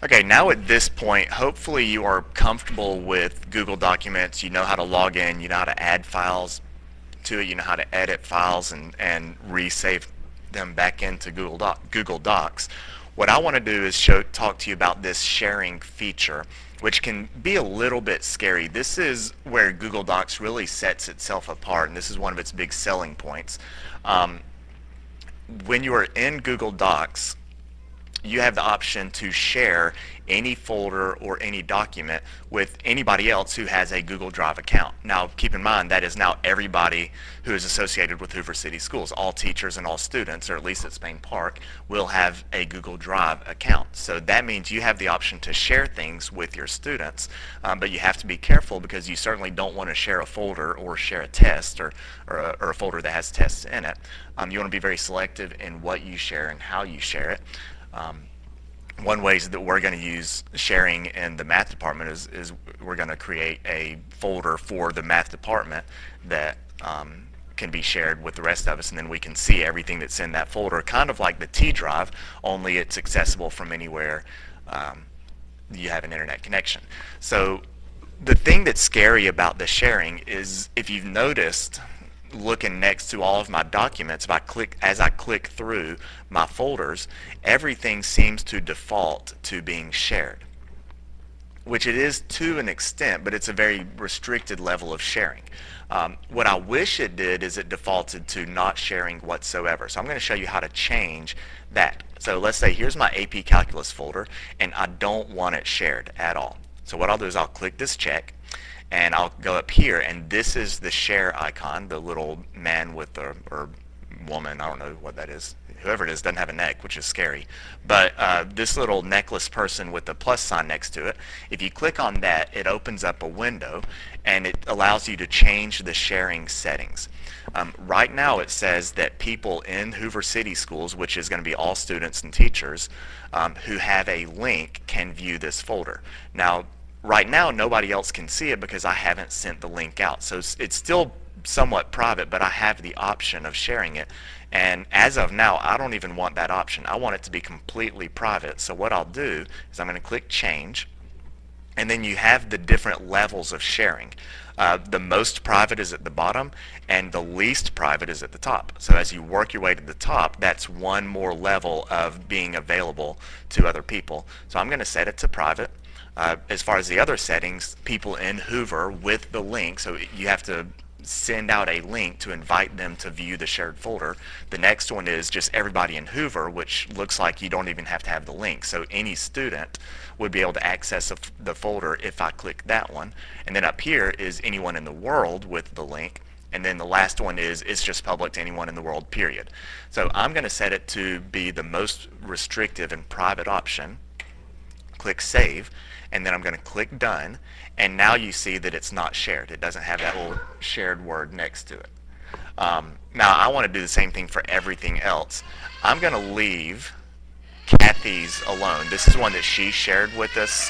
Okay, now at this point, hopefully you are comfortable with Google Documents. You know how to log in, you know how to add files to it, you know how to edit files and resave them back into Google Docs. What I want to do is talk to you about this sharing feature, which can be a little bit scary. This is where Google Docs really sets itself apart, and this is one of its big selling points. Um, when you are in Google Docs, you have the option to share any folder or any document with anybody else who has a Google Drive account. Now, keep in mind that is now everybody who is associated with Hoover City Schools. All teachers and all students, or at least at Spain Park, will have a Google Drive account. So that means you have the option to share things with your students, but you have to be careful because you certainly don't want to share a folder or share a test or a folder that has tests in it. You want to be very selective in what you share and how you share it. Um, One ways that we're going to use sharing in the math department is we're going to create a folder for the math department that can be shared with the rest of us, and then we can see everything that's in that folder, kind of like the T drive, only it's accessible from anywhere you have an internet connection. So the thing that's scary about the sharing is, if you've noticed, looking next to all of my documents, as I click through my folders, everything seems to default to being shared, which it is to an extent, but it's a very restricted level of sharing. What I wish it did is it defaulted to not sharing whatsoever. So I'm going to show you how to change that. So let's say here's my AP Calculus folder, and I don't want it shared at all. So what I'll do is I'll click this check, and I'll go up here, and this is the share icon, the little man with the, or woman, I don't know what that is, whoever it is doesn't have a neck, which is scary, but this little necklace person with the plus sign next to it, if you click on that, it opens up a window and it allows you to change the sharing settings. Right now it says that people in Hoover City Schools, which is going to be all students and teachers, who have a link can view this folder. Now, right now nobody else can see it because I haven't sent the link out, so it's still somewhat private, but I have the option of sharing it, and as of now I don't even want that option. I want it to be completely private. So what I'll do is I'm going to click change, and then you have the different levels of sharing. The most private is at the bottom and the least private is at the top. So as you work your way to the top, that's one more level of being available to other people. So I'm going to set it to private. As far as the other settings, people in Hoover with the link, so you have to send out a link to invite them to view the shared folder. The next one is just everybody in Hoover, which looks like you don't even have to have the link. So any student would be able to access the folder if I click that one. And then up here is anyone in the world with the link. And then the last one is it's just public to anyone in the world, period. So I'm going to set it to be the most restrictive and private option. Click save, and then I'm going to click done, and now you see that it's not shared. It doesn't have that little shared word next to it. Now I want to do the same thing for everything else. I'm going to leave Kathy's alone. This is one that she shared with us.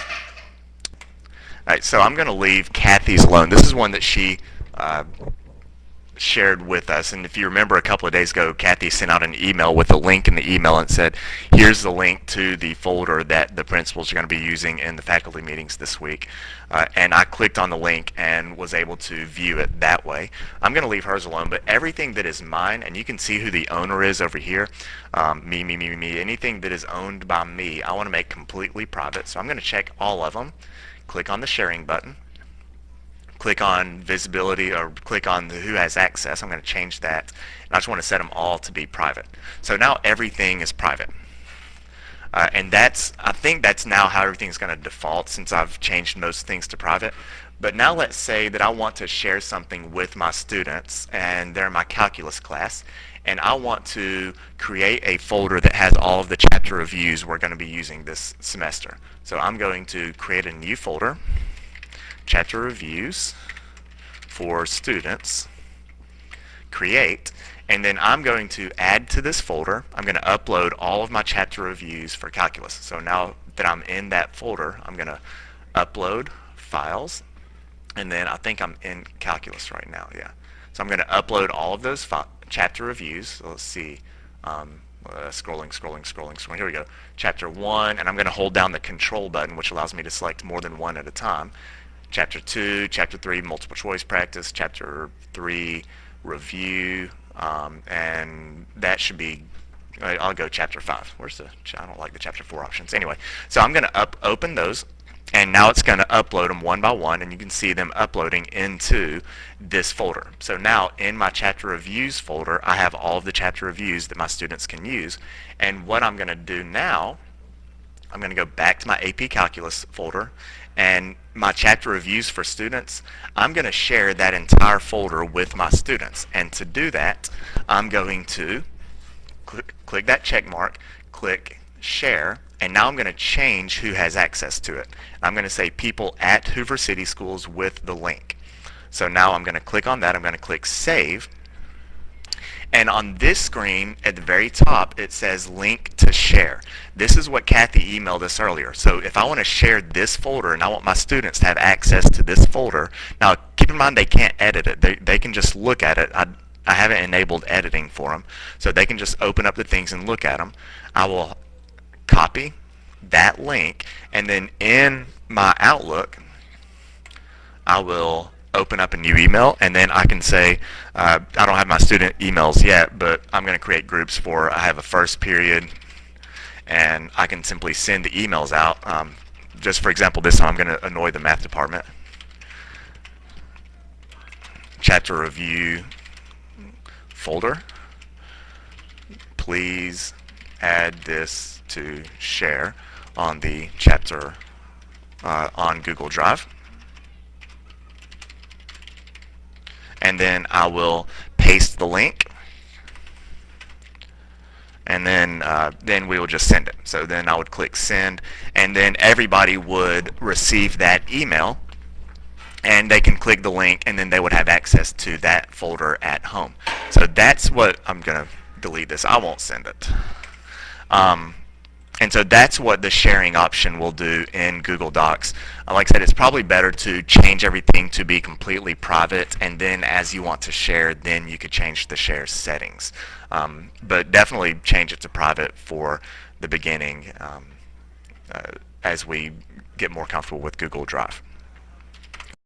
All right, so I'm going to leave Kathy's alone. This is one that she shared with us, and if you remember a couple of days ago, Kathy sent out an email with a link in the email and said, here's the link to the folder that the principals are going to be using in the faculty meetings this week. And I clicked on the link and was able to view it that way. I'm going to leave hers alone, but everything that is mine, and you can see who the owner is over here, me, anything that is owned by me, I want to make completely private. So I'm going to check all of them, click on the sharing button, click on visibility, or click on the who has access. I'm going to change that, and I just want to set them all to be private. So now everything is private, and I think that's now how everything's going to default, since I've changed most things to private. But now let's say that I want to share something with my students, and they're in my calculus class, and I want to create a folder that has all of the chapter reviews we're going to be using this semester. So I'm going to create a new folder, chapter reviews for students, create, and then I'm going to add to this folder. I'm going to upload all of my chapter reviews for calculus. So now that I'm in that folder, I'm going to upload files, and then I think I'm in calculus right now, yeah. So I'm going to upload all of those chapter reviews. So let's see, scrolling. Here we go. Chapter 1, and I'm going to hold down the control button, which allows me to select more than one at a time. Chapter 2, Chapter 3, multiple choice practice, Chapter 3, review, and that should be, I'll go Chapter 5. I don't like the Chapter 4 options. Anyway, so I'm going to open those, and now it's going to upload them one by one, and you can see them uploading into this folder. So now in my chapter reviews folder, I have all of the chapter reviews that my students can use. And what I'm going to do now, I'm going to go back to my AP Calculus folder, and my chapter reviews for students, I'm going to share that entire folder with my students. And to do that, I'm going to click that check mark, click share, and now I'm going to change who has access to it. I'm going to say people at Hoover City Schools with the link. So now I'm going to click on that. I'm going to click save. And on this screen at the very top, it says link to share. This is what Kathy emailed us earlier. So if I want to share this folder and I want my students to have access to this folder, now keep in mind they can't edit it. They can just look at it. I haven't enabled editing for them. So they can just open up the things and look at them. I will copy that link, and then in my Outlook, I will open up a new email, and then I can say, I don't have my student emails yet, but I'm going to create groups for, I have a first period, and I can simply send the emails out. Just for example, this time I'm going to annoy the math department. Chapter review folder. Please add this to share on the chapter on Google Drive. And then I will paste the link, and then we will just send it. So then I would click send, and then everybody would receive that email, and they can click the link, and then they would have access to that folder at home. So that's what I'm going to delete this. I won't send it. And so that's what the sharing option will do in Google Docs. Like I said, it's probably better to change everything to be completely private, and then as you want to share, then you could change the share settings. But definitely change it to private for the beginning as we get more comfortable with Google Drive.